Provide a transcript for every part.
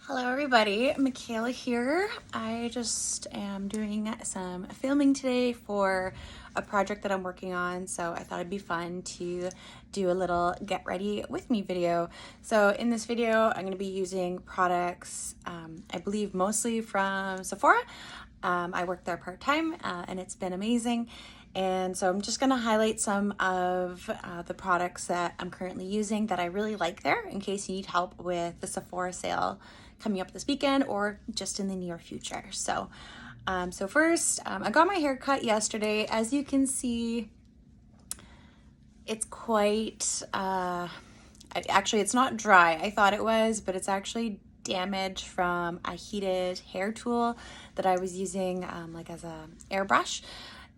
Hello everybody, Michaela here. I just am doing some filming today for a project that I'm working on, so I thought it'd be fun to do a little get ready with me video. So in this video, I'm going to be using products, I believe mostly from Sephora. I work there part-time and it's been amazing. And so I'm just going to highlight some of the products that I'm currently using that I really like there in case you need help with the Sephora sale coming up this weekend or just in the near future. So first, I got my hair cut yesterday. As you can see, it's quite, actually it's not dry. I thought it was, but it's actually damage from a heated hair tool that I was using like as a airbrush.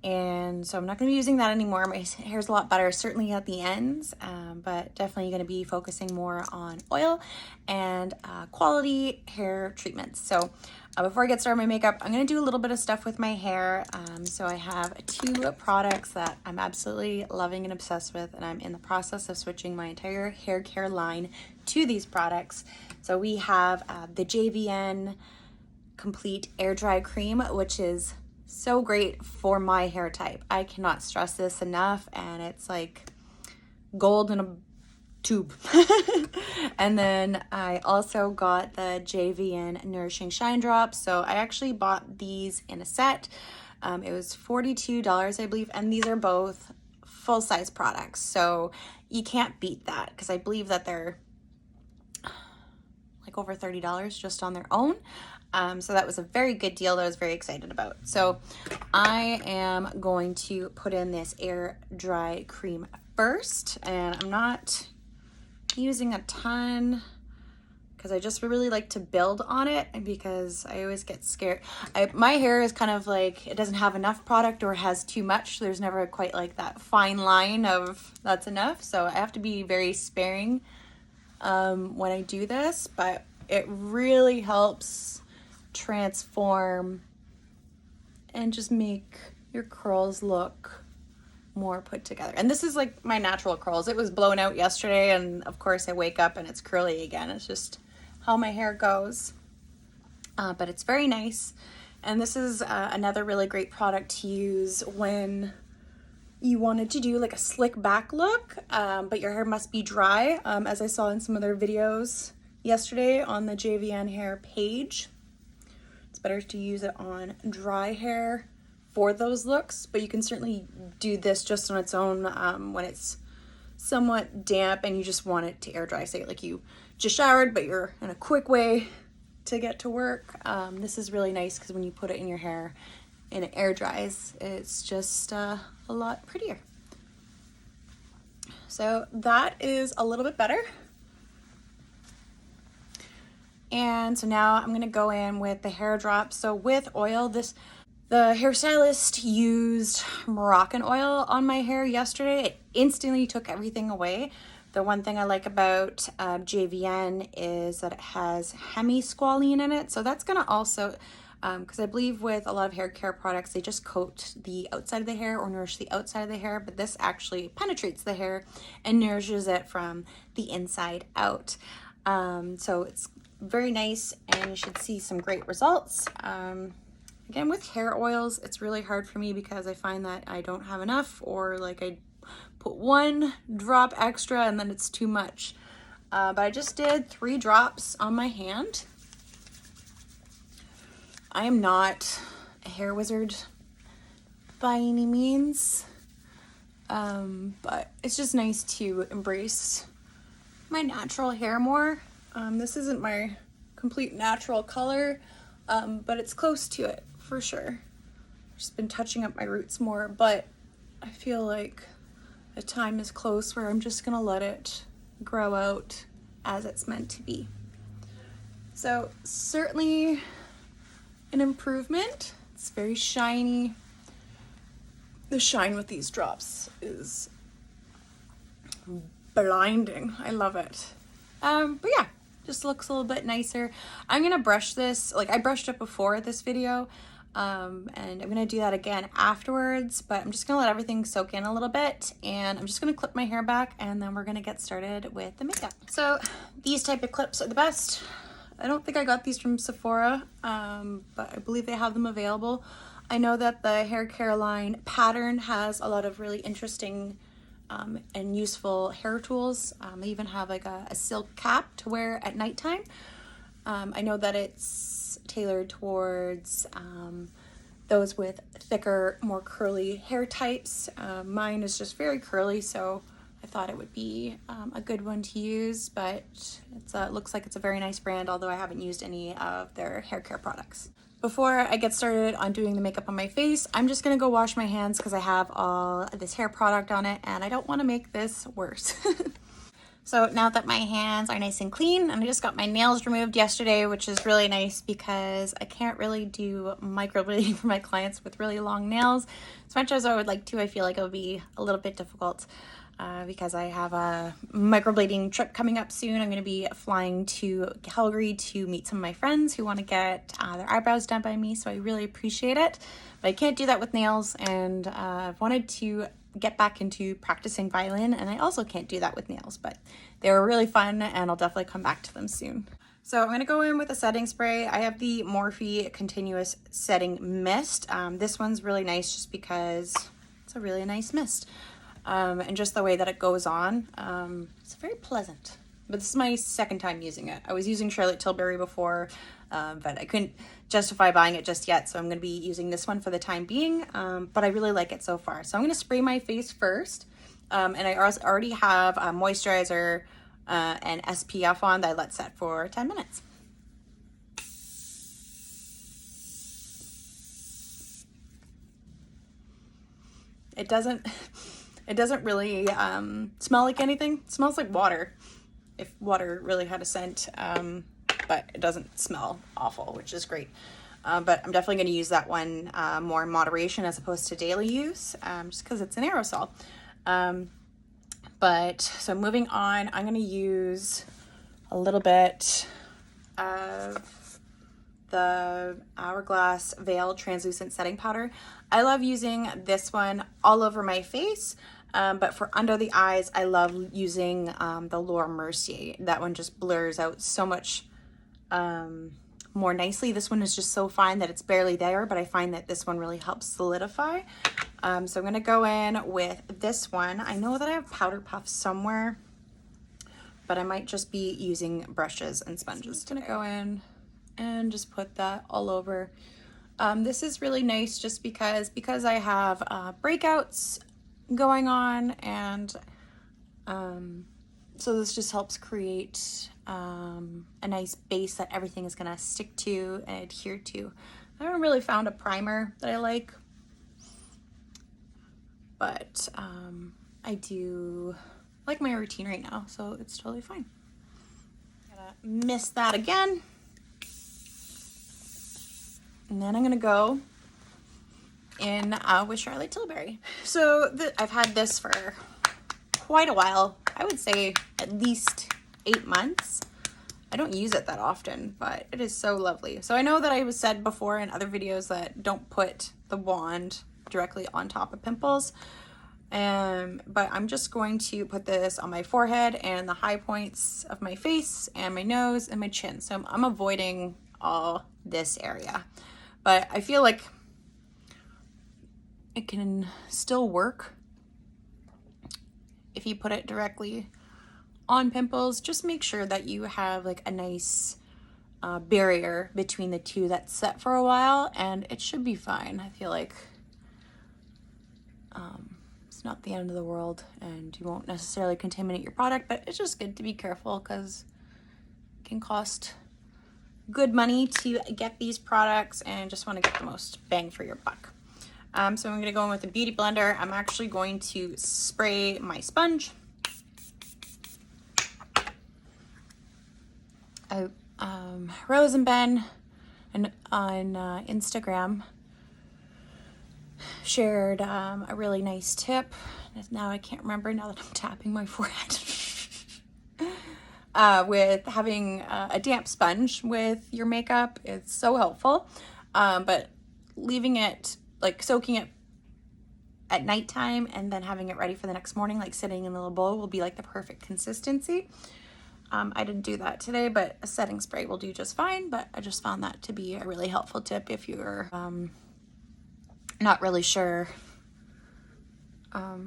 And so I'm not going to be using that anymore. My hair's a lot better, certainly at the ends, but definitely going to be focusing more on oil and quality hair treatments. So before I get started my makeup, I'm going to do a little bit of stuff with my hair. So I have two products that I'm absolutely loving and obsessed with, and I'm in the process of switching my entire hair care line to these products. So we have the JVN Complete Air Dry Cream, which is so great for my hair type. I cannot stress this enough, and it's like gold in a tube. And then I also got the JVN Nourishing Shine Drops. So I actually bought these in a set. It was $42, I believe, and these are both full-size products. So you can't beat that because I believe that they're like over $30 just on their own. So that was a very good deal that I was very excited about. So I am going to put in this air dry cream first, and I'm not using a ton because I just really like to build on it because I always get scared. My hair is kind of like, it doesn't have enough product or has too much. There's never quite like that fine line of that's enough. So I have to be very sparing when I do this, but it really helps transform and just make your curls look more put together. And this is like my natural curls. It was blown out yesterday, and of course I wake up and it's curly again. It's just how my hair goes, but it's very nice. And this is another really great product to use when you wanted to do like a slick back look, but your hair must be dry, as I saw in some other videos yesterday on the JVN hair page. It's better to use it on dry hair for those looks, but you can certainly do this just on its own when it's somewhat damp and you just want it to air dry. Say like you just showered, but you're in a quick way to get to work. This is really nice because when you put it in your hair and it air dries, it's just a lot prettier. So that is a little bit better. And so now I'm gonna go in with the hair drops. So with oil, the hairstylist used Moroccan oil on my hair yesterday. It instantly took everything away. The one thing I like about JVN is that it has hemisqualane in it. So that's gonna also, because I believe with a lot of hair care products, they just coat the outside of the hair or nourish the outside of the hair, but this actually penetrates the hair and nourishes it from the inside out. So it's very nice, and you should see some great results. Again, with hair oils, it's really hard for me because I find that I don't have enough, or like I put one drop extra and then it's too much. But I just did 3 drops on my hand. I am not a hair wizard by any means, but it's just nice to embrace my natural hair more. This isn't my complete natural color, but it's close to it for sure. Just been touching up my roots more, but I feel like the time is close where I'm just gonna let it grow out as it's meant to be. So certainly an improvement. It's very shiny. The shine with these drops is blinding. I love it. But yeah, just looks a little bit nicer. I'm gonna brush this, like I brushed it before this video, and I'm gonna do that again afterwards, but I'm just gonna let everything soak in a little bit, and I'm just gonna clip my hair back, and then we're gonna get started with the makeup. So these type of clips are the best. I don't think I got these from Sephora, but I believe they have them available. I know that the hair care line Pattern has a lot of really interesting and useful hair tools. They even have like a silk cap to wear at nighttime. I know that it's tailored towards those with thicker, more curly hair types. Mine is just very curly, so I thought it would be a good one to use, but it looks like it's a very nice brand, although I haven't used any of their hair care products. Before I get started on doing the makeup on my face, I'm just gonna go wash my hands because I have all this hair product on it and I don't want to make this worse. So now that my hands are nice and clean, and I just got my nails removed yesterday, which is really nice because I can't really do microblading for my clients with really long nails. As much as I would like to, I feel like it would be a little bit difficult because I have a microblading trip coming up soon. I'm going to be flying to Calgary to meet some of my friends who want to get their eyebrows done by me, so I really appreciate it. But I can't do that with nails, and I've wanted to get back into practicing violin, and I also can't do that with nails, but they were really fun and I'll definitely come back to them soon. So I'm going to go in with a setting spray. I have the Morphe Continuous Setting Mist. This one's really nice just because it's a really nice mist. And just the way that it goes on, it's very pleasant. But this is my second time using it. I was using Charlotte Tilbury before, but I couldn't justify buying it just yet, so I'm going to be using this one for the time being, but I really like it so far. So I'm going to spray my face first, and I already have a moisturizer and SPF on that I let set for 10 minutes. It doesn't really smell like anything. It smells like water, if water really had a scent, but it doesn't smell awful, which is great. But I'm definitely going to use that one more in moderation as opposed to daily use, just because it's an aerosol. So moving on, I'm going to use a little bit of the Hourglass Veil Translucent Setting Powder. I love using this one all over my face. But for under the eyes, I love using the Laura Mercier. That one just blurs out so much more nicely. This one is just so fine that it's barely there, but I find that this one really helps solidify. So I'm going to go in with this one. I know that I have powder puffs somewhere, but I might just be using brushes and sponges. I'm going to go in and just put that all over. This is really nice just because I have breakouts going on, and so this just helps create a nice base that everything is going to stick to and adhere to. I haven't really found a primer that I like, but I do like my routine right now, so it's totally fine. I'm gonna mist that again, and then I'm gonna go in with Charlotte Tilbury. So I've had this for quite a while. I would say at least 8 months. I don't use it that often, but it is so lovely. So I know that I was said before in other videos that don't put the wand directly on top of pimples. But I'm just going to put this on my forehead and the high points of my face and my nose and my chin. So I'm avoiding all this area. But I feel like it can still work if you put it directly on pimples. Just make sure that you have like a nice barrier between the two that's set for a while, and it should be fine. I feel like it's not the end of the world and you won't necessarily contaminate your product, but it's just good to be careful because it can cost good money to get these products and just want to get the most bang for your buck. So I'm going to go in with a beauty blender. I'm actually going to spray my sponge. Rose and Ben on Instagram shared a really nice tip. Now I can't remember now that I'm tapping my forehead. With having a damp sponge with your makeup, it's so helpful. But leaving it, like soaking it at nighttime and then having it ready for the next morning, like sitting in a little bowl, will be like the perfect consistency. I didn't do that today, but a setting spray will do just fine. But I just found that to be a really helpful tip if you're not really sure how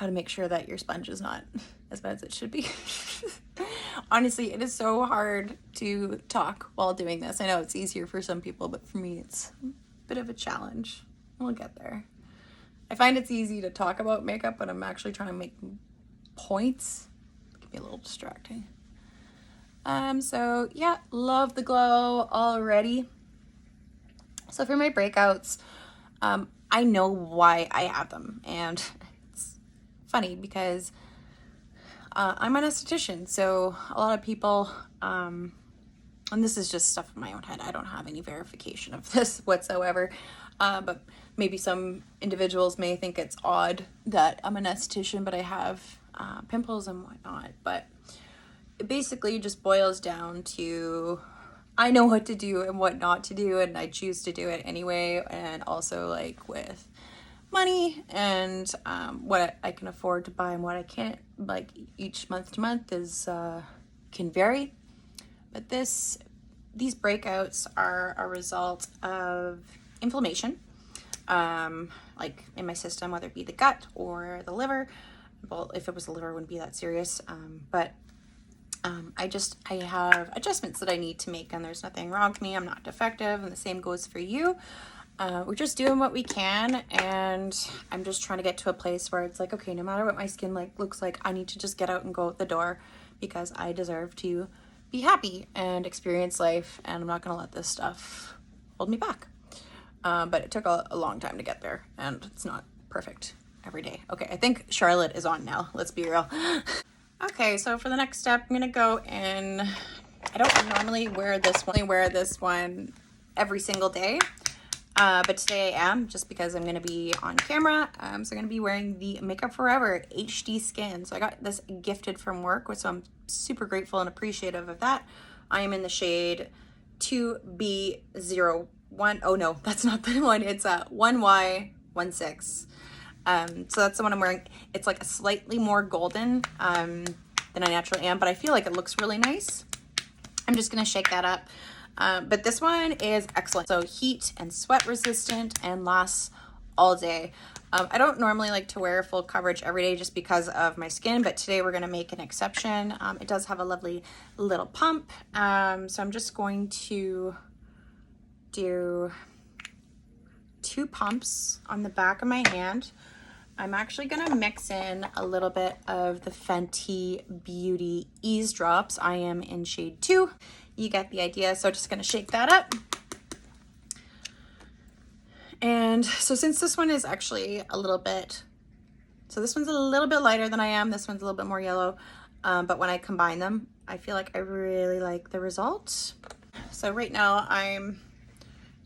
to make sure that your sponge is not as bad as it should be. Honestly, it is so hard to talk while doing this. I know it's easier for some people, but for me, it's a bit of a challenge. We'll get there. I find it's easy to talk about makeup, but I'm actually trying to make points. It can be a little distracting. So yeah, love the glow already. So for my breakouts, I know why I have them, and it's funny because I'm an esthetician, so a lot of people, and this is just stuff in my own head, I don't have any verification of this whatsoever, but maybe some individuals may think it's odd that I'm an esthetician, but I have pimples and whatnot. But it basically just boils down to I know what to do and what not to do, and I choose to do it anyway. And also, like, with money and what I can afford to buy and what I can't, like, each month to month is can vary. But these breakouts are a result of inflammation, like in my system, whether it be the gut or the liver. Well, if it was the liver, it wouldn't be that serious. But I have adjustments that I need to make, and there's nothing wrong with me. I'm not defective, and the same goes for you. We're just doing what we can, and I'm just trying to get to a place where it's like, okay, no matter what my skin looks like, I need to just get out and go out the door because I deserve to be happy and experience life, and I'm not going to let this stuff hold me back. But it took a long time to get there, and it's not perfect every day. Okay, I think Charlotte is on now. Let's be real. Okay, so for the next step, I'm gonna go in. I don't normally wear this one every single day, but today I am, just because I'm gonna be on camera. So I'm gonna be wearing the Makeup Forever HD Skin. So I got this gifted from work, so I'm super grateful and appreciative of that. I am in the shade 2B01. Oh no, that's not the one. It's 1Y16. So that's the one I'm wearing. It's like a slightly more golden than I naturally am, but I feel like it looks really nice. I'm just gonna shake that up. But this one is excellent. So heat and sweat resistant and lasts all day. I don't normally like to wear full coverage every day just because of my skin, but today we're gonna make an exception. It does have a lovely little pump. So I'm just going to do 2 pumps on the back of my hand. I'm actually gonna mix in a little bit of the Fenty Beauty Ease Drops. I am in shade 2. You get the idea. So just gonna shake that up. And so since this one is actually a little bit, so this one's a little bit lighter than I am, this one's a little bit more yellow, but when I combine them, I feel like I really like the result. So right now I'm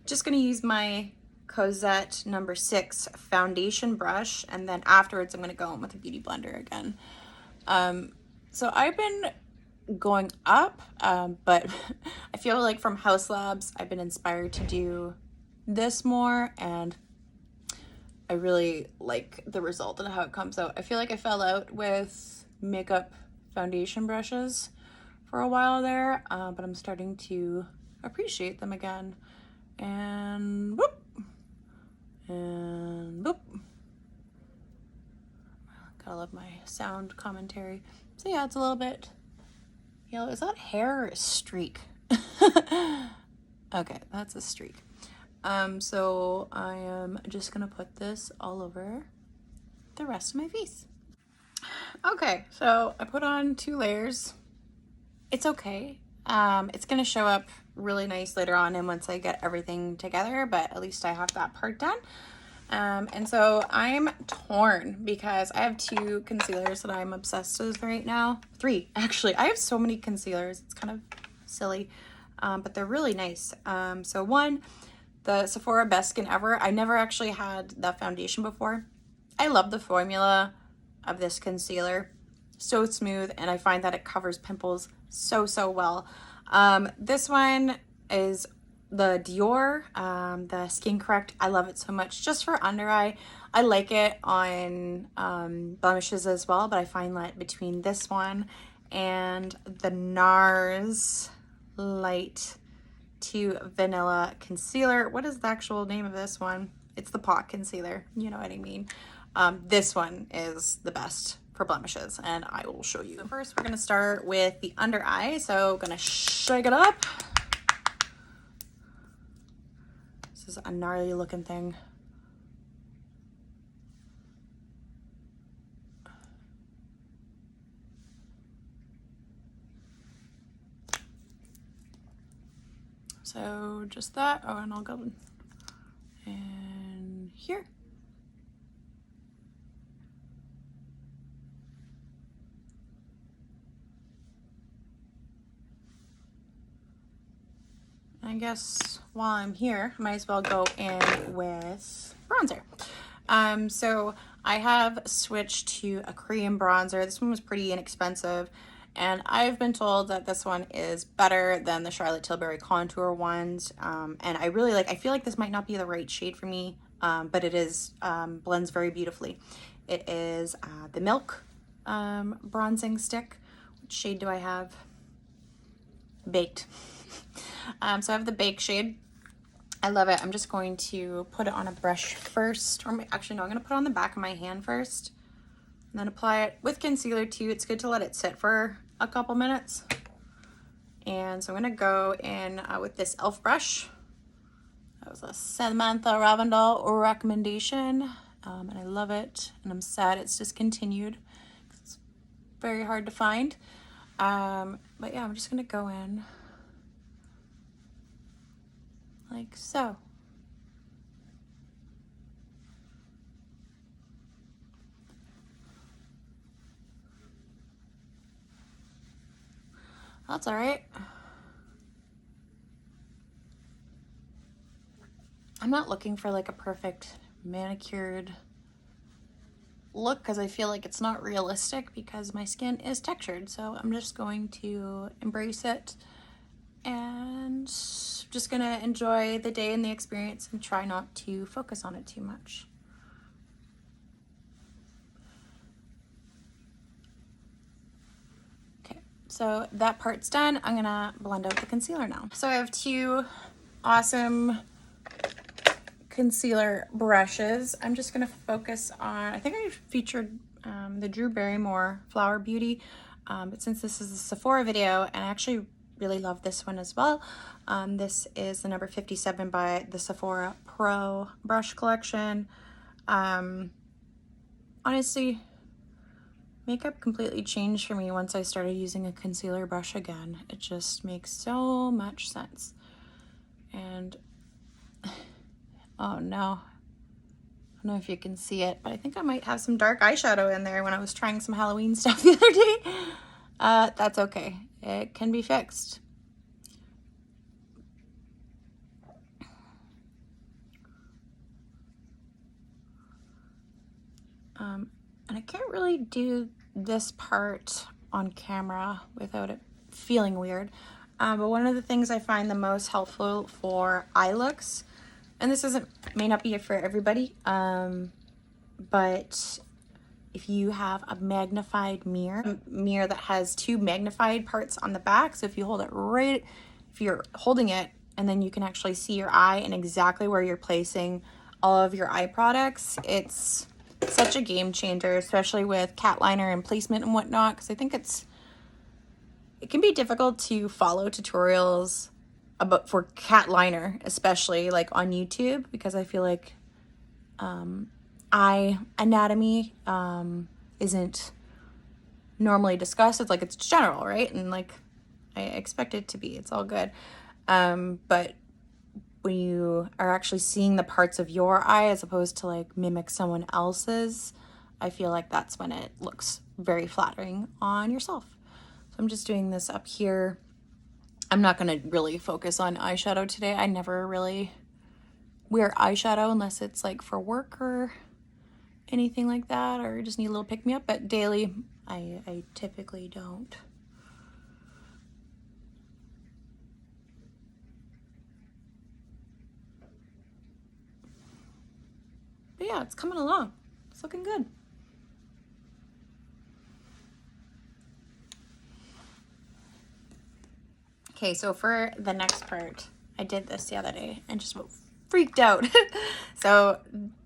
just gonna use my Cosette number 6 foundation brush, and then afterwards I'm going to go in with a beauty blender again. So I've been going up, but I feel like from House Labs I've been inspired to do this more, and I really like the result and how it comes out. I feel like I fell out with makeup foundation brushes for a while there, but I'm starting to appreciate them again. And whoop, and boop. Gotta love my sound commentary. So yeah, it's a little bit yellow. Is that hair or a streak? Okay, that's a streak. So I am just gonna put this all over the rest of my face. Okay, so I put on 2 layers. It's okay. It's gonna show up really nice later on and once I get everything together, but at least I have that part done. And so I'm torn because I have 2 concealers that I'm obsessed with right now. 3, actually. I have so many concealers. It's kind of silly, but they're really nice. So one, the Sephora Best Skin Ever. I never actually had that foundation before. I love the formula of this concealer. So smooth, and I find that it covers pimples so well. This one is the Dior, the Skin Correct. I love it so much just for under eye. I like it on blemishes as well, but I find that between this one and the NARS Light to Vanilla Concealer. What is the actual name of this one? It's the pot concealer. You know what I mean. This one is the best for blemishes, and I will show you. First, we're going to start with the under eye. So I'm going to shake it up. This is a gnarly looking thing. So just that. Oh, and I'll go in here. I guess while I'm here, I might as well go in with bronzer. So I have switched to a cream bronzer. This one was pretty inexpensive, and I've been told that this one is better than the Charlotte Tilbury contour ones. And I really like, I feel like this might not be the right shade for me, but it is, blends very beautifully. It is the Milk bronzing stick. Which shade do I have? Baked. So I have the Bake shade. I love it. I'm just going to put it on a brush first, or actually no, I'm going to put it on the back of my hand first, and then apply it with concealer too. It's good to let it sit for a couple minutes. And so I'm going to go in with this e.l.f. brush. That was a Samantha Ravindal recommendation, and I love it, and I'm sad it's discontinued. It's very hard to find. But yeah, I'm just going to go in like so. That's all right. I'm not looking for like a perfect manicured look because I feel like it's not realistic because my skin is textured. So I'm just going to embrace it and just gonna enjoy the day and the experience and try not to focus on it too much. Okay, so that part's done. I'm gonna blend out the concealer now. So I have two awesome concealer brushes. I'm just gonna focus on, I think I featured the Drew Barrymore Flower Beauty, but since this is a Sephora video, and I actually really love this one as well. This is the number 57 by the Sephora Pro brush collection. Honestly, makeup completely changed for me once I started using a concealer brush again. It just makes so much sense. And oh no, I don't know if you can see it, but I think I might have some dark eyeshadow in there when I was trying some Halloween stuff the other day. That's okay. It can be fixed. And I can't really do this part on camera without it feeling weird. But one of the things I find the most helpful for eye looks, and this may not be for everybody, but if you have a magnified mirror that has two magnified parts on the back, so if you hold it right, if you're holding it, and then you can actually see your eye and exactly where you're placing all of your eye products, it's such a game changer, especially with cat liner and placement and whatnot, because I think it can be difficult to follow tutorials for cat liner, especially like on YouTube, because I feel like eye anatomy isn't normally discussed. It's like it's general, right? And like I expect it to be. It's all good. But when you are actually seeing the parts of your eye as opposed to like mimic someone else's, I feel like that's when it looks very flattering on yourself. So I'm just doing this up here. I'm not going to really focus on eyeshadow today. I never really wear eyeshadow unless it's like for work or anything like that, or just need a little pick-me-up, but daily I typically don't. But yeah, it's coming along. It's looking good. Okay, so for the next part, I did this the other day and just freaked out. So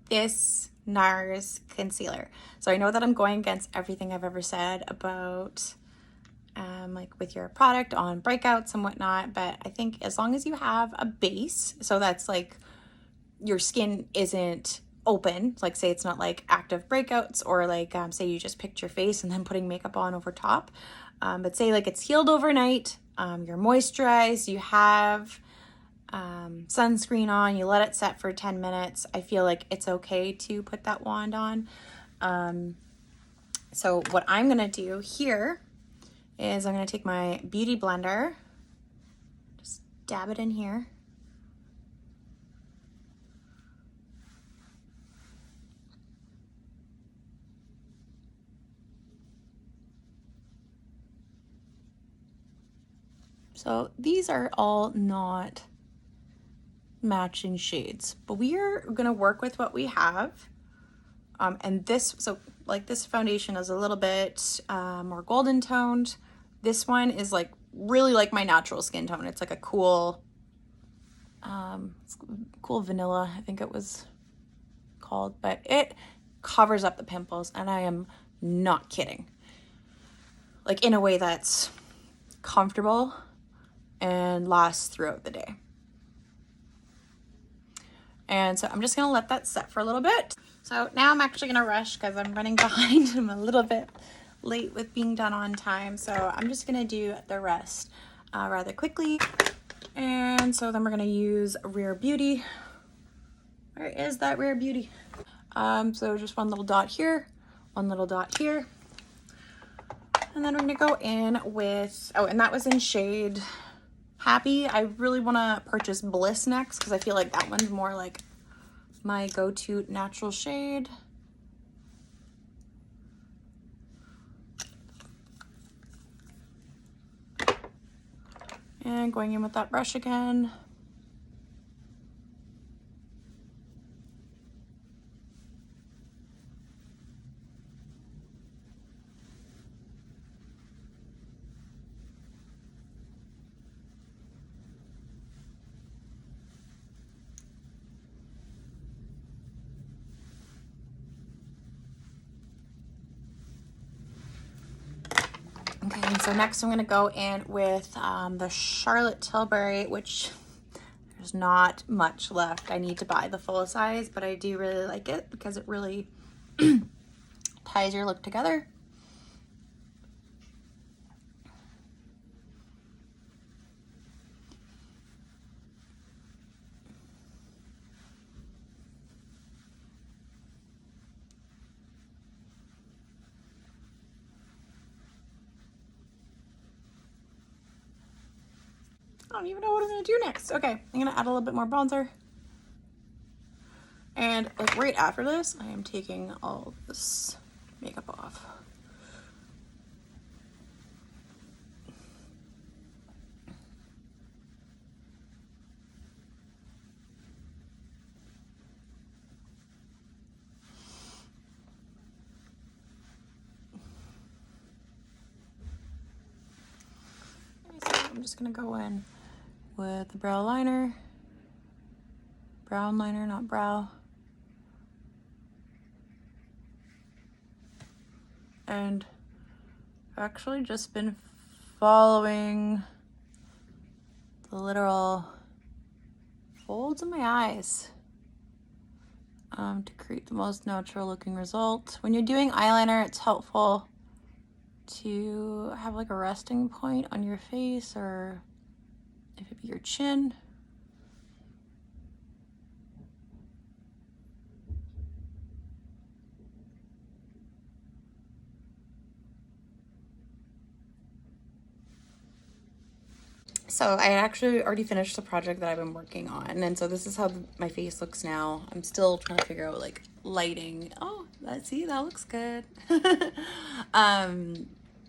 this NARS concealer. So I know that I'm going against everything I've ever said about like with your product on breakouts and whatnot, but I think as long as you have a base, so that's like your skin isn't open, like say it's not like active breakouts, or like say you just picked your face and then putting makeup on over top, but say like it's healed overnight, you're moisturized, you have sunscreen on, you let it set for 10 minutes, I feel like it's okay to put that wand on. So what I'm gonna do here is I'm gonna take my beauty blender, just dab it in here. So these are all not matching shades, but we are gonna work with what we have. And this, so like this foundation is a little bit more golden toned. This one is like really like my natural skin tone. It's like a cool, cool vanilla, I think it was called, but it covers up the pimples, and I am not kidding. Like in a way that's comfortable and lasts throughout the day. And so I'm just gonna let that set for a little bit. So now I'm actually gonna rush because I'm running behind. I'm a little bit late with being done on time. So I'm just gonna do the rest rather quickly. And so then we're gonna use Rare Beauty. Where is that Rare Beauty? So just one little dot here, one little dot here. And then we're gonna go in with, oh, and that was in shade Happy. I really wanna purchase Bliss next because I feel like that one's more like my go-to natural shade. And going in with that brush again. Okay, and so next I'm gonna go in with the Charlotte Tilbury, which there's not much left. I need to buy the full size, but I do really like it because it really ties your look together. I don't even know what I'm gonna do next. Okay, I'm gonna add a little bit more bronzer. And like right after this, I am taking all this makeup off. Okay, so I'm just gonna go in with the brow liner. Brown liner, not brow. And I've actually just been following the literal folds of my eyes to create the most natural looking result. When you're doing eyeliner, it's helpful to have like a resting point on your face, or if it be your chin. So I actually already finished the project that I've been working on, and so this is how my face looks now. I'm still trying to figure out like lighting. Oh, see, that looks good.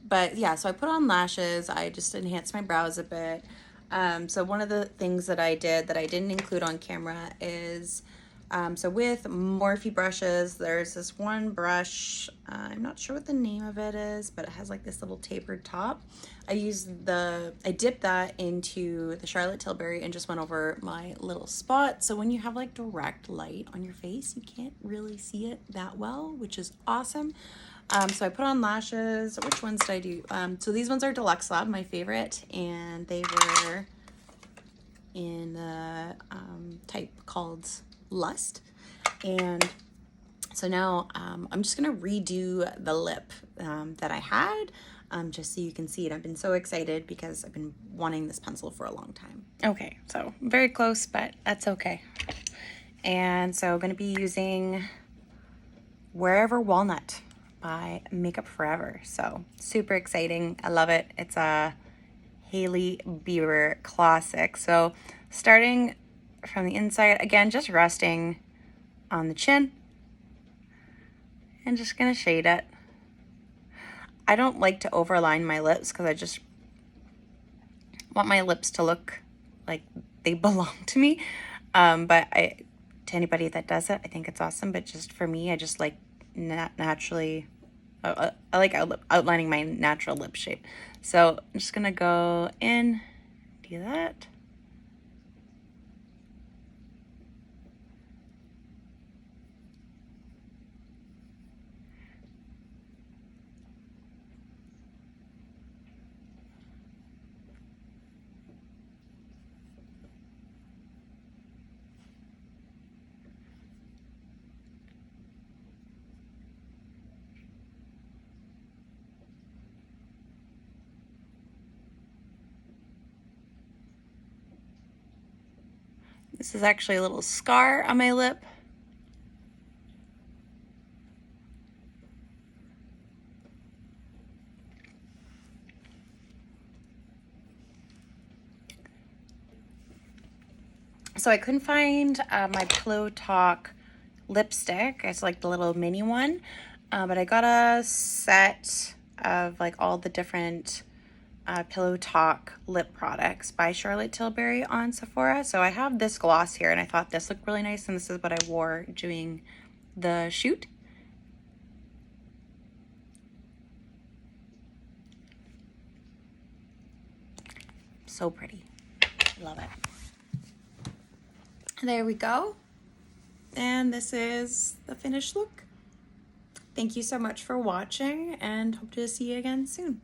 But yeah, so I put on lashes. I just enhanced my brows a bit. So one of the things that I did that I didn't include on camera is So with Morphe brushes, there's this one brush, I'm not sure what the name of it is, but it has like this little tapered top. I dipped that into the Charlotte Tilbury and just went over my little spot. So when you have like direct light on your face, you can't really see it that well, which is awesome. So I put on lashes. Which ones did I do? So these ones are Deluxe Lab, my favorite, and they were in the type called Lustre. And so now I'm just gonna redo the lip that I had, just so you can see it. I've been so excited because I've been wanting this pencil for a long time. Okay, so very close, but that's okay. And so I'm gonna be using Wherever Walnut by Makeup Forever. So super exciting. I love it. It's a Hailey Bieber classic. So starting from the inside, again, just resting on the chin and just gonna shade it. I don't like to overline my lips because I just want my lips to look like they belong to me. But to anybody that does it, I think it's awesome. But just for me, I just like naturally, I like outlining my natural lip shape. So I'm just gonna go in, do that. This is actually a little scar on my lip. So I couldn't find my Pillow Talk lipstick. It's like the little mini one. But I got a set of like all the different Pillow Talk lip products by Charlotte Tilbury on Sephora. So I have this gloss here and I thought this looked really nice, and this is what I wore doing the shoot. So pretty. Love it. There we go. And this is the finished look. Thank you so much for watching and hope to see you again soon.